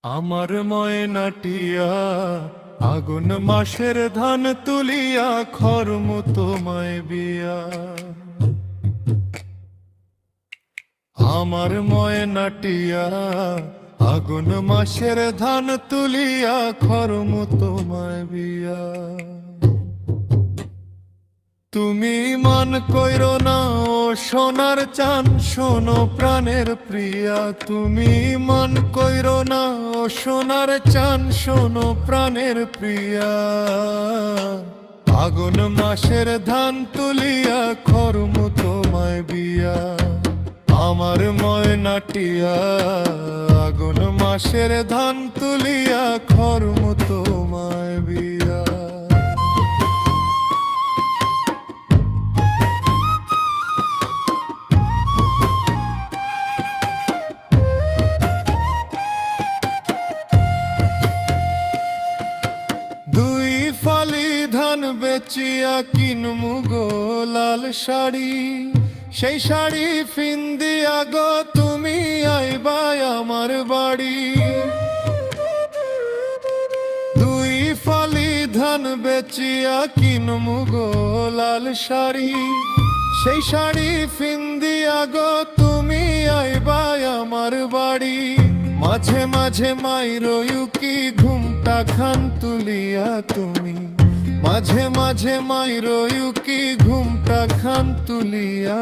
আমার ময়নাটিয়া আগুন মাসের ধান তুলিয়া খরম তোমায় বিয়া। আমার ময়নাটিয়া আগুন মাসের ধান তুলিয়া খরম তোমায় বিয়া। তুমি মান কইরো না ও সোনার চান, শোনো প্রাণের প্রিয়া। তুমি মান কইরো না ও সোনার চান, শোনো প্রাণের প্রিয়া। আগুন মাসের ধান তুলিয়া খরম তোমায় বিয়া। আমার ময়নাটিয়া আগুন মাসের ধান তুলিয়া খরম তোমায় বিয়া। দুই ফালি ধান বেচিয়া কিনমু গো লাল শাড়ি, সেই শাড়ি ফিন্দিয়া গো তুমি আইবা আমার বাড়ি। দুই ফালি ধান বেচিয়া কিনমু গো লাল শাড়ি, সেই শাড়ি ফিন্দিয়া গো তুমি আইবা আমার বাড়ি। মাঝে মাঝে মাইরো কি ঘুমটা খান তুলিয়া তুমি, মাঝে মাঝে মাইরো কি ঘুমটা খান তুলিয়া।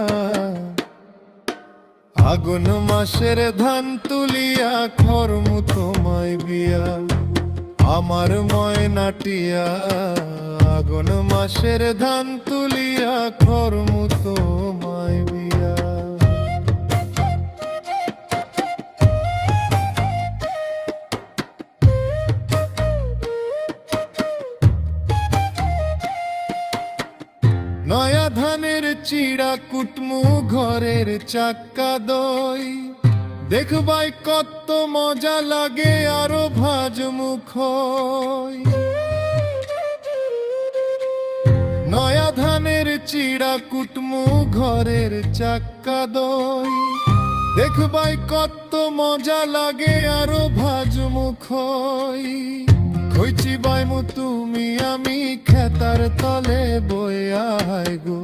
আগুন মাসের ধান তুলিয়া খরম তোমায় বিয়া। আমার ময়নাটিয়া আগুন মাসের ধান তুলিয়া খরম তোমায় বিয়া। নয়া ধানের চিড়া কুটমু ঘরের চাক্কা দই, দেখবাই কত মজা লাগে আরো ভাজ মুখ। নয়া ধানের চিড়া কুটমু ঘরের চাক্কা দই, দেখবাই কত মজা লাগে আরো ভাজ মুখ। কইছি বাইমু তুমি আমি খেতার তলে বইয়া গো,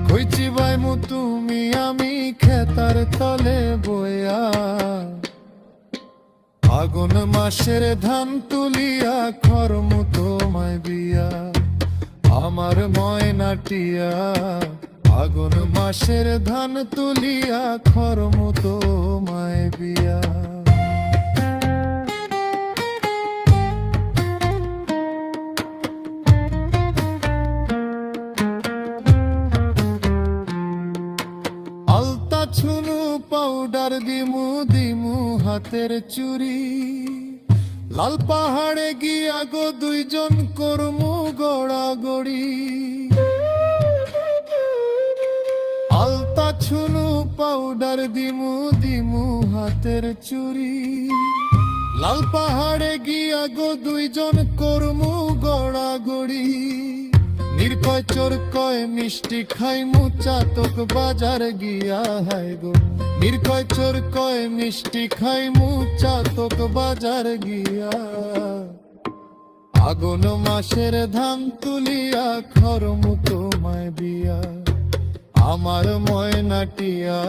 কইছি বাইমু তুমি আমি খেতার তলে বইয়া। আগুন মাসের ধান তুলিয়া খরম তোমায় বিয়া। আমার ময়নাটিয়া আগুন মাসের ধান তুলিয়া খরম তোমায় বিয়া। আলতা ছুনু পাউডার দিমু দিমু হাতের চুরি, লাল পাহাড়ে গিয়া গো দুইজন করমু গড়াগড়ি। আলতা ছুনু পাউডার দিমু দিমু হাতের চুরি, লাল পাহাড়ে গিয়া গো দুইজন করমু গড়াগড়ি। নির্কয় চোর কয় মিষ্টি খাইমু চাতক বাজার গিয়া হায় গো, নির্কয় চোর কয় মিষ্টি খাইমু চাতক বাজার গিয়া। আগুন মাসের ধান তুলিয়া খরম তোমায় বিয়া। আমার ময়নাটিয়া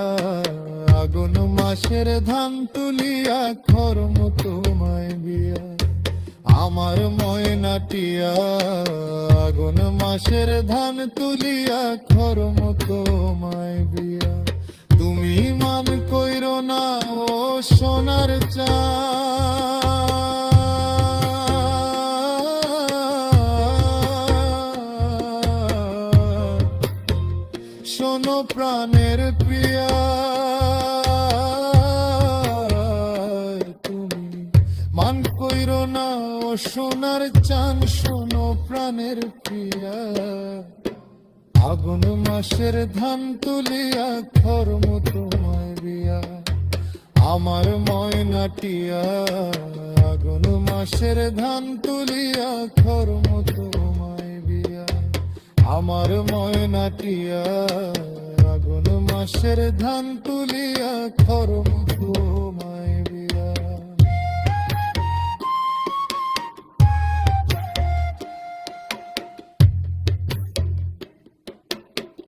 আগুন মাসের ধান তুলিয়া খরম তোমায় বিয়া। আমার ময়নাটিয়া আগুন মাসের ধান তুলিয়া খরম তোমায় বিয়া। তুমি মান কইরো না ও সোনার চান, শোনো প্রাণের প্রিয়া। তুমি মান কইরো না ও সোনার চান, শোনো প্রাণের প্রিয়া। আগুন মাসের ধান তুলিয়া খরম তোমায় বিয়া। আমার ময়নাটিয়া আগুন মাসের ধান তুলিয়া খরম তোমায় বিয়া। আমার ময়নাটিয়া আগুন মাসের ধান তুলিয়া খরম তোমায় বিয়া।